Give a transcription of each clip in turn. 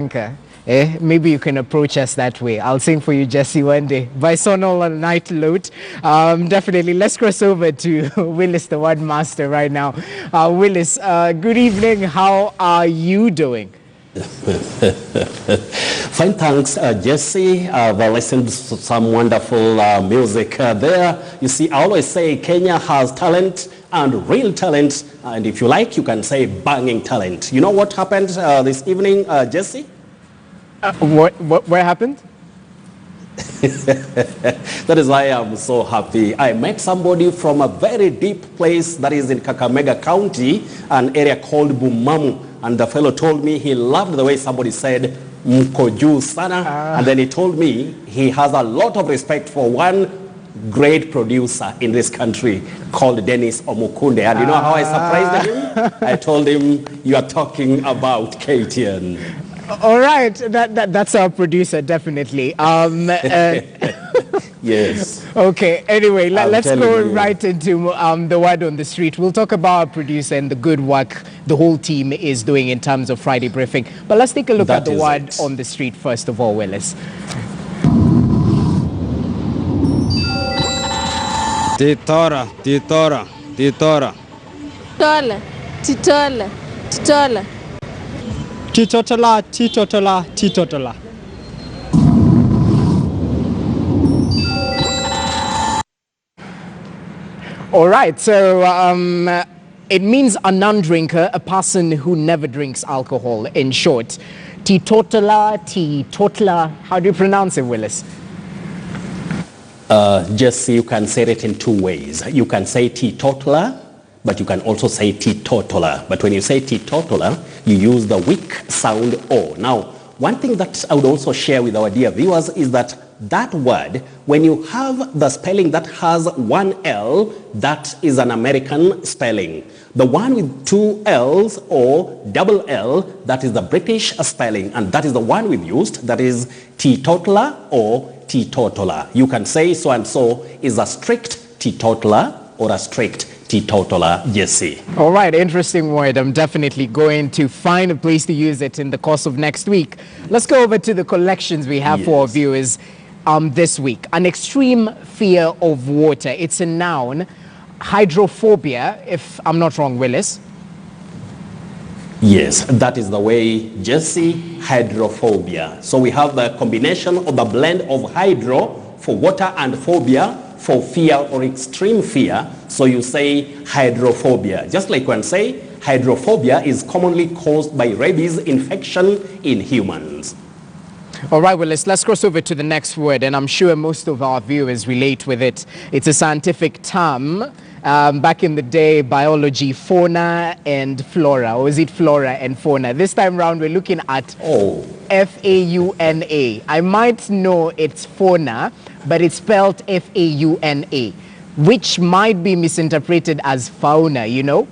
Okay. Maybe you can approach us that way. I'll sing for you, Jesse, one day. By Sonal on Night Load. Definitely. Let's cross over to Willis, the one master, right now. Willis, good evening. How are you doing? Fine, thanks, Jesse. I've listened to some wonderful music there. You see, I always say Kenya has talent and real talent. And if you like, you can say banging talent. You know what happened this evening, Jesse? What happened? That is why I'm so happy. I met somebody from a very deep place that is in Kakamega County, an area called Bumamu. And the fellow told me he loved the way somebody said, Mkoju sana. And then he told me he has a lot of respect for one great producer in this country called Dennis Omukunde. And you know how I surprised him? I told him, you are talking about KTN. All right, that's our producer, definitely. Yes. Okay, anyway, let's go right into the word on the street. We'll talk about our producer and the good work the whole team is doing in terms of Friday Briefing. But let's take a look at the word on the street first of all, Willis. Titora. Titola. Titotola. All right, so it means a non-drinker, a person who never drinks alcohol, in short. Teetotaler. How do you pronounce it, Willis? Jesse, you can say it in two ways. You can say teetotaler, but you can also say teetotaler. But when you say teetotaler, you use the weak sound O. Now, one thing that I would also share with our dear viewers is that word, when you have the spelling that has one L, that is an American spelling. The one with two L's or double L, that is the British spelling. And that is the one we've used, that is teetotaler or teetotaler. You can say so and so is a strict teetotaler or a strict teetotaler, Jesse. All right, interesting word. I'm definitely going to find a place to use it in the course of next week. Let's go over to the collections we have for our viewers this week. An extreme fear of water. It's a noun. Hydrophobia, if I'm not wrong, Willis. Yes, that is the way, Jesse, hydrophobia. So we have the combination of the blend of hydro for water and phobia for fear or extreme fear. So you say hydrophobia. Just like when say hydrophobia is commonly caused by rabies infection in humans. All right, well, let's cross over to the next word, and I'm sure most of our viewers relate with it. It's a scientific term. Back in the day, biology, fauna and flora, or is it flora and fauna? This time round, we're looking at F-A-U-N-A. I might know it's fauna, but it's spelled F-A-U-N-A, which might be misinterpreted as fauna, you know?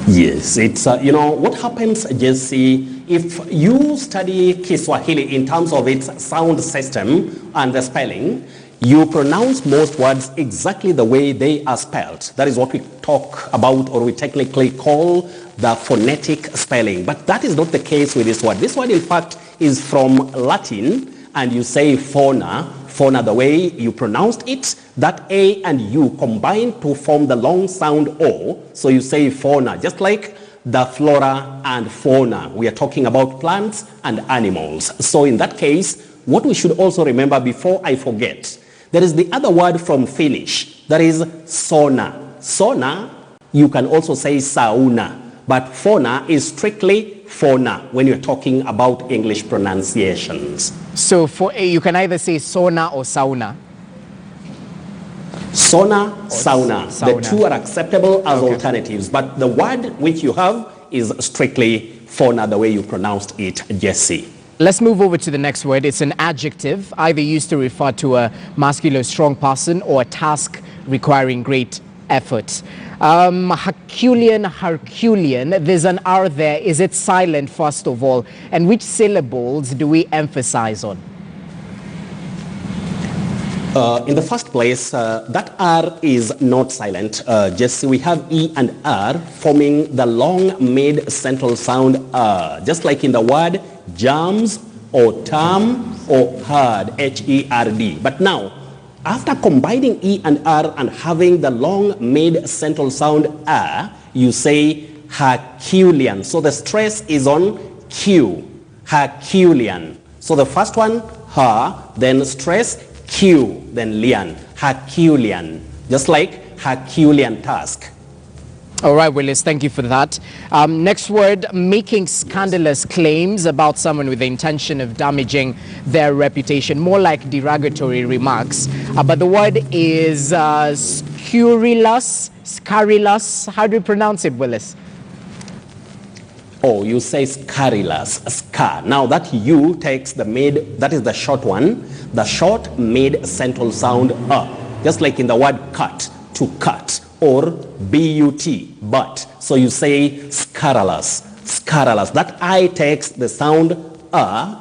Yes, it's, you know, what happens, Jesse, if you study Kiswahili in terms of its sound system and the spelling, you pronounce most words exactly the way they are spelled. That is what we talk about, or we technically call the phonetic spelling. But that is not the case with this word. This word, in fact, is from Latin, and you say fauna. Fauna, the way you pronounced it, that A and U combine to form the long sound O. So you say fauna, just like the flora and fauna. We are talking about plants and animals. So in that case, what we should also remember before I forget, there is the other word from Finnish, that is sauna. Sauna, you can also say sauna, but fauna is strictly fauna when you're talking about English pronunciations. So you can either say sauna or sauna. Sauna, sauna. The two are acceptable as alternatives, but the word which you have is strictly fauna, the way you pronounced it, Jesse. Let's move over to the next word. It's an adjective, either used to refer to a muscular, strong person or a task requiring great effort. Herculean, there's an R there. Is it silent, first of all? And which syllables do we emphasize on? In the first place, that R is not silent. Just we have E and R forming the long mid-central sound R, just like in the word germs or term or herd, H-E-R-D. But now, after combining E and R and having the long mid-central sound R, you say Herculean. So the stress is on Q, Herculean. So the first one, her, then stress, Q, then lian, Herculean, just like Herculean task. All right, Willis, thank you for that. Next word, making scandalous claims about someone with the intention of damaging their reputation, more like derogatory remarks. But the word is scurrilous. How do you pronounce it, Willis? Oh, you say scurrilous, scar. Now that U takes the mid, that is the short one, the short mid-central sound just like in the word cut, to cut, or B-U-T, but. So you say scurrilous, scurrilous. That I takes the sound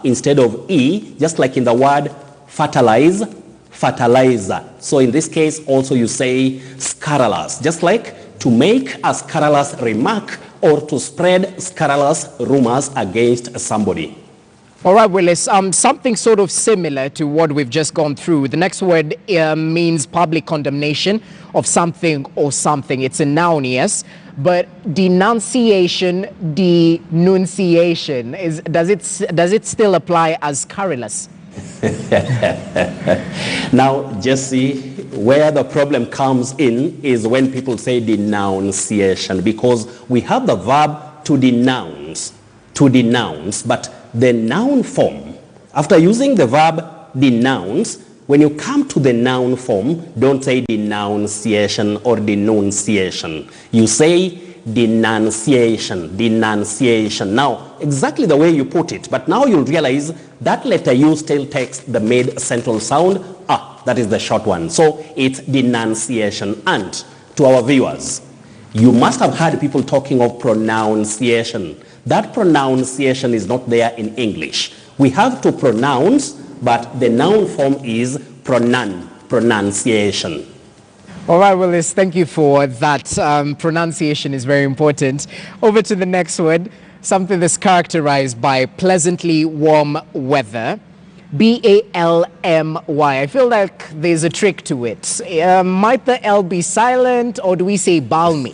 instead of E, just like in the word fertilize, fertilizer. So in this case also you say scurrilous, just like to make a scurrilous remark or to spread scurrilous rumors against somebody. All right, Willis, something sort of similar to what we've just gone through. The next word means public condemnation of something or something. It's a noun, yes, but denunciation, denunciation, does it still apply as scurrilous? Now, Jesse, where the problem comes in is when people say denunciation, because we have the verb to denounce, but the noun form, after using the verb denounce, when you come to the noun form, don't say denunciation or denunciation. You say denunciation, denunciation. Now, exactly the way you put it, but now you'll realize that letter U still takes the mid-central sound, that is the short one. So it's denunciation. And to our viewers, you must have heard people talking of pronunciation. That pronunciation is not there in English. We have to pronounce, but the noun form is pronunciation. All right, Willis, thank you for that. Pronunciation is very important. Over to the next word, something that's characterized by pleasantly warm weather. B-A-L-M-Y. I feel like there's a trick to it. Might the L be silent, or do we say balmy?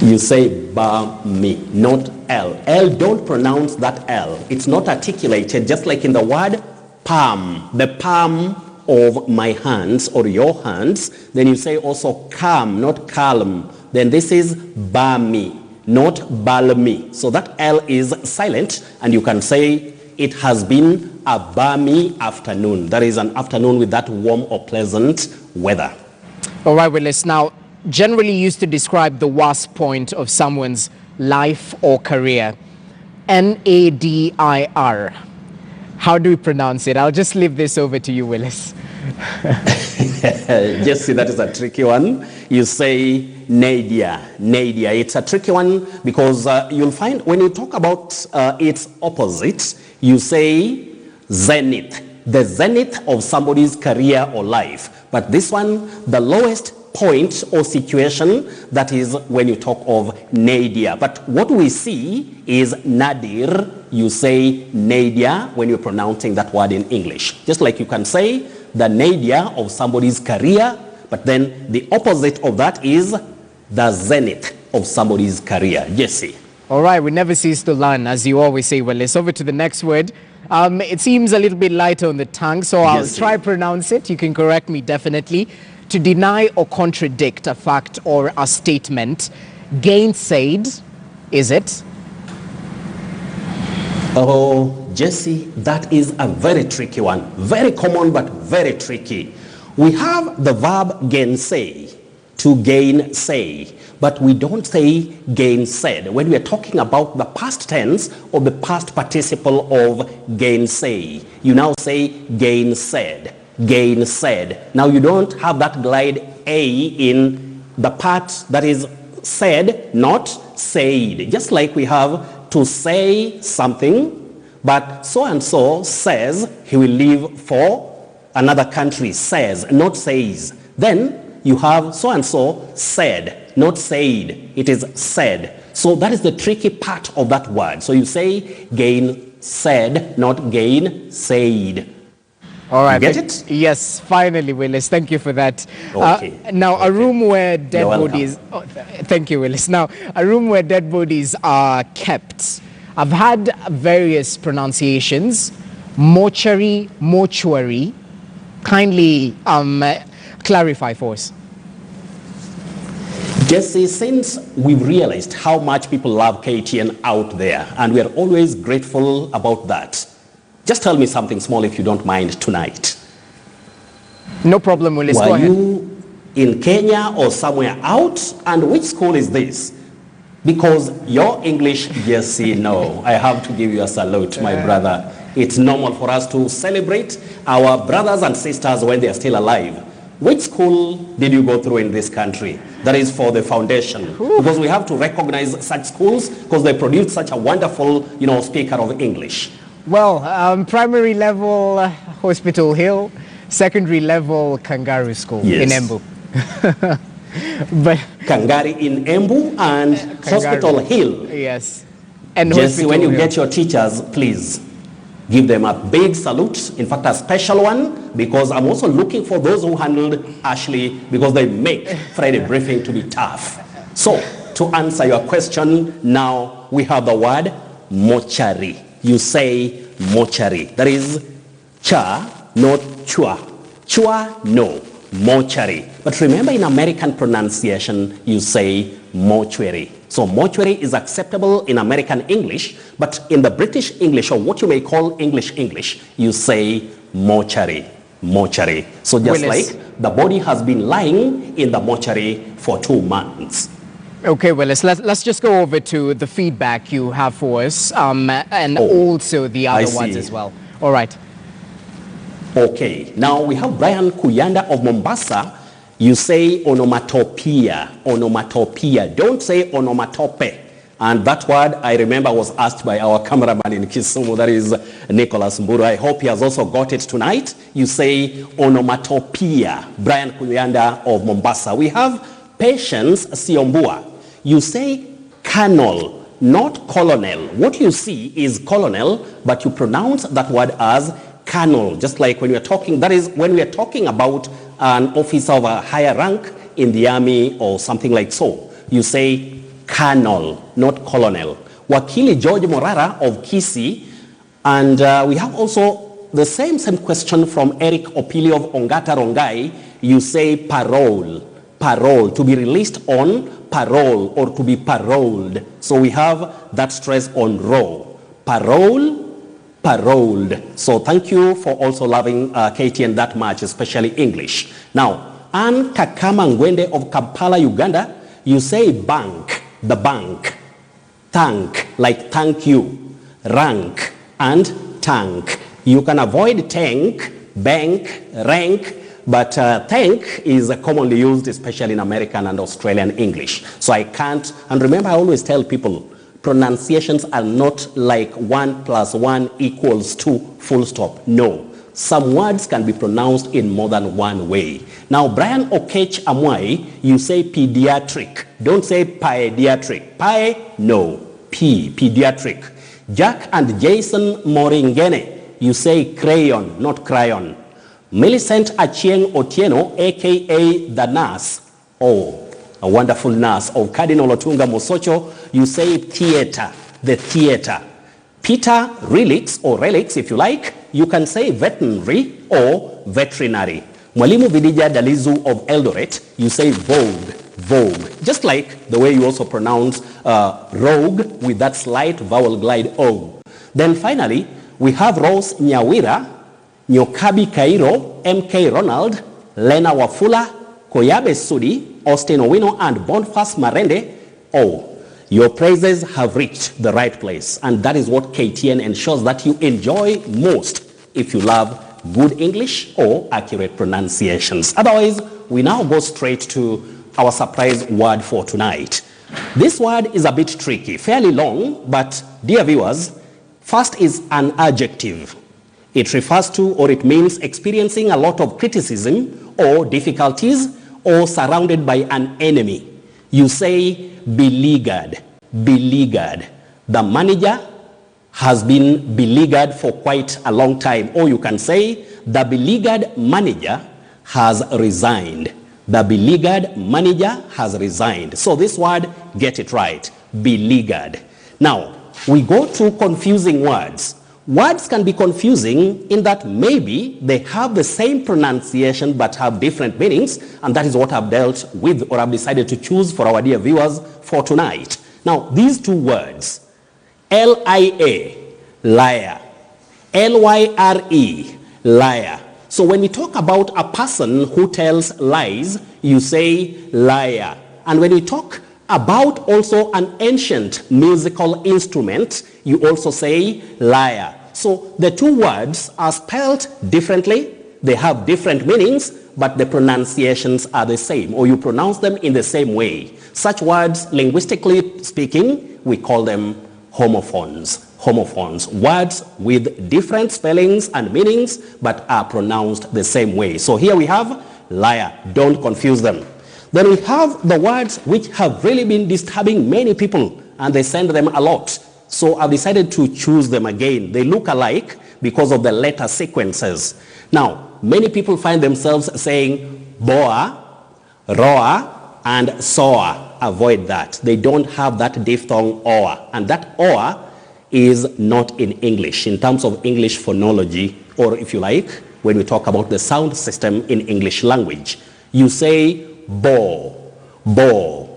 You say balmy, not L. L, don't pronounce that L. It's not articulated, just like in the word palm, the palm of my hands or your hands. Then you say also calm, not calm. Then this is balmy, not balmy. So that L is silent, and you can say it has been a balmy afternoon. That is an afternoon with that warm or pleasant weather. All right, Willis. Now, generally used to describe the worst point of someone's life or career. N-A-D-I-R. How do we pronounce it? I'll just leave this over to you, Willis. Jesse, that is a tricky one. You say nadia, nadia. It's a tricky one because you'll find when you talk about its opposite, you say zenith, the zenith of somebody's career or life. But this one, the lowest point or situation, that is when you talk of nadia. But what we see is nadir. You say nadia when you're pronouncing that word in English. Just like you can say the nadia of somebody's career, but then the opposite of that is the zenith of somebody's career. Jesse. All right, we never cease to learn, as you always say, Willis. Over to the next word. It seems a little bit lighter on the tongue, so I'll try pronounce it. You can correct me definitely. To deny or contradict a fact or a statement. Gainsaid, is it? Oh, Jesse, that is a very tricky one. Very common, but very tricky. We have the verb gainsay, to gainsay, but we don't say gainsaid. When we are talking about the past tense or the past participle of gainsay, you now say gainsaid. Gainsaid. Now you don't have that glide A in the part that is said, not said. Just like we have to say something, but so and so says he will leave for Another country says, not says. Then you have so-and-so said, not said. It is said. So that is the tricky part of that word. So you say gain said, not gain said. All right. You get it? Yes, finally, Willis. Thank you for that. Okay. Now, a room where dead You're bodies... Oh, thank you, Willis. Now, a room where dead bodies are kept. I've had various pronunciations. Mortuary, mortuary. Kindly clarify for us. Jesse, since we've realized how much people love KTN out there, and we are always grateful about that, just tell me something small if you don't mind tonight. No problem, Willis. Go Were ahead. you in Kenya or somewhere out? And which school is this? Because your English, Jesse, no. I have to give you a salute, my brother. It's normal for us to celebrate our brothers and sisters when they are still alive. Which school did you go through in this country? That is for the foundation. Because we have to recognize such schools because they produce such a wonderful, speaker of English. Well, primary level, Hospital Hill. Secondary level, Kangaroo School in Embu. But Kangari in Embu and Hospital Hill. Yes. And Jesse, when you Hill. get your teachers, please give them a big salute. In fact, a special one, because I'm also looking for those who handled Ashley, because they make Friday briefing to be tough. So, to answer your question, now we have the word mortuary. You say mortuary. That is cha, not chua. Chua, no. Mortuary. But remember, in American pronunciation, you say mortuary. So mortuary is acceptable in American English, but in the British English, or what you may call English, you say mortuary. Mortuary. So just Willis. like the body has been lying in the mortuary for 2 months. Okay, Willis, let's just go over to the feedback you have for us, and also the other ones as well. All right. Okay, now we have Brian Kuyanda of Mombasa. You say onomatopoeia, onomatopoeia. Don't say onomatope. And that word, I remember, was asked by our cameraman in Kisumu, that is Nicholas Mburu. I hope he has also got it tonight. You say onomatopoeia, Brian Kuyanda of Mombasa. We have Patience Siombua. You say colonel, not colonel. What you see is colonel, but you pronounce that word as colonel, just like when we are talking, that is when we are talking about an officer of a higher rank in the army or something like so. You say colonel, not colonel. Wakili George Morara of Kisii, and we have also the same question from Eric Opili of Ongata Rongai. You say parole, parole, to be released on parole or to be paroled. So we have that stress on ro, parole, paroled. So thank you for also loving KTN that much, especially English. Now, Anne Kakama Ngwende of Kampala, Uganda, you say bank, the bank, thank, like thank you, rank, and tank. You can avoid tank, bank, rank, but thank is commonly used, especially in American and Australian English. So I can't, and remember I always tell people, pronunciations are not like 1 + 1 = 2, full stop. No. Some words can be pronounced in more than one way. Now, Brian Okech Amwai, you say pediatric. Don't say pediatric. Pi, no. P, pediatric. Jack and Jason Moringene, you say crayon, not crayon. Millicent Achieng Otieno, a.k.a. the nurse. Oh, a wonderful nurse of Cardinal Otunga Mosocho, you say theater, the theater. Peter Relics, or relics if you like, you can say veterinary or veterinary. Mwalimu Vidija Dalizu of Eldoret, you say vogue, vogue. Just like the way you also pronounce rogue with that slight vowel glide O. Then finally, we have Rose Nyawira, Nyokabi Cairo, MK Ronald, Lena Wafula, Koyabe Sudi, Austin Owino, and Boniface Marende. Oh, your praises have reached the right place. And that is what KTN ensures that you enjoy most if you love good English or accurate pronunciations. Otherwise, we now go straight to our surprise word for tonight. This word is a bit tricky, fairly long, but dear viewers, first is an adjective. It refers to or it means experiencing a lot of criticism or difficulties or surrounded by an enemy. You say beleaguered, beleaguered. The manager has been beleaguered for quite a long time. Or you can say the beleaguered manager has resigned. The beleaguered manager has resigned. So this word, get it right, beleaguered. Now, we go to confusing words. Words can be confusing in that maybe they have the same pronunciation but have different meanings, and that is what I've dealt with or I've decided to choose for our dear viewers for tonight. Now, these two words, L-I-A, liar, L-Y-R-E, liar. So when we talk about a person who tells lies, you say liar. And when we talk about also an ancient musical instrument, you also say liar. So the two words are spelled differently. They have different meanings, but the pronunciations are the same, or you pronounce them in the same way. Such words, linguistically speaking, we call them homophones. Homophones, words with different spellings and meanings, but are pronounced the same way. So here we have liar. Don't confuse them. Then we have the words which have really been disturbing many people, and they send them a lot. So I've decided to choose them again. They look alike because of the letter sequences. Now, many people find themselves saying boa, roa, and soa. Avoid that. They don't have that diphthong oa, and that oa is not in English, in terms of English phonology, or if you like, when we talk about the sound system in English language. You say bo, bo,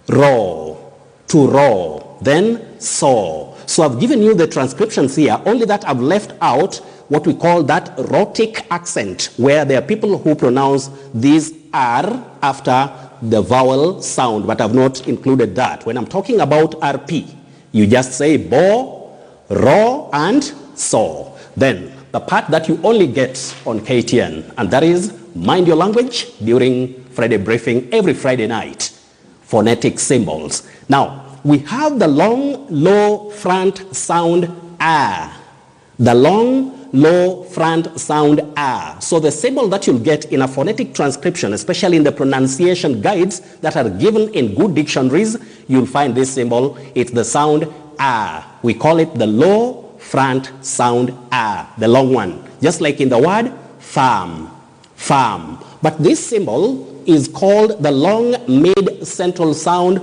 ro, to ro, then so. So I've given you the transcriptions here, only that I've left out what we call that rhotic accent, where there are people who pronounce these R after the vowel sound, but I've not included that. When I'm talking about RP, you just say bo, ro, and so. Then the part that you only get on KTN, and that is Mind Your Language during Friday briefing every Friday night. Phonetic symbols. Now, we have the long, low front sound ah. The long, low front sound ah. So the symbol that you'll get in a phonetic transcription, especially in the pronunciation guides that are given in good dictionaries, you'll find this symbol. It's the sound ah. We call it the low front sound ah, the long one. Just like in the word farm, farm. But this symbol is called the long mid central sound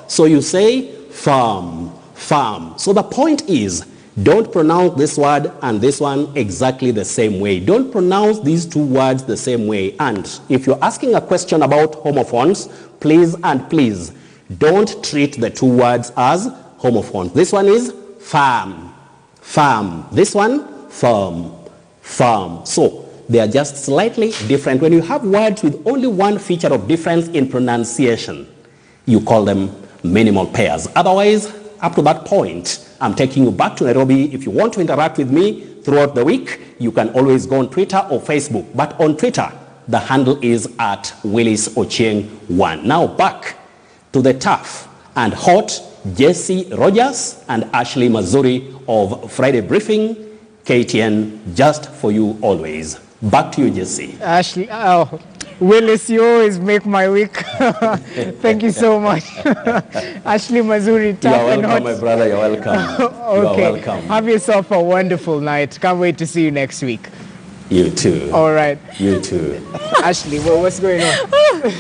So you say farm, farm. So the point is, don't pronounce this word and this one exactly the same way. Don't pronounce these two words the same way. And if you're asking a question about homophones, please and please don't treat the two words as homophones. This one is farm, farm. This one, firm, firm. So they are just slightly different. When you have words with only one feature of difference in pronunciation, you call them minimal pairs. Otherwise, up to that point, I'm taking you back to Nairobi. If you want to interact with me throughout the week, you can always go on Twitter or Facebook. But on Twitter, the handle is at Willis Ochieng 1. Now back to the tough and hot Jesse Rogers and Ashley Mazuri of Friday Briefing, KTN, just for you always. Back to you, Jesse. Ashley, oh, Willis, you always make my week. Thank you so much. Ashley Mazuri, tough You're and hot. welcome, my brother. You're welcome. Okay. You're welcome. Have yourself a wonderful night. Can't wait to see you next week. You too. All right. You too. Ashley, what's going on?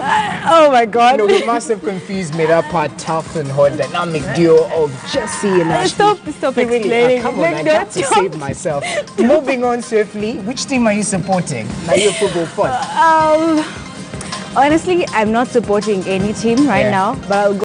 Oh my God. No, we must have confused me. That part, tough and hot dynamic duo of Jesse and Ashley. Stop Really, explaining. come on, I got to save myself. Moving on swiftly, which team are you supporting? Now you're football first. Honestly, I'm not supporting any team right now, but I'll go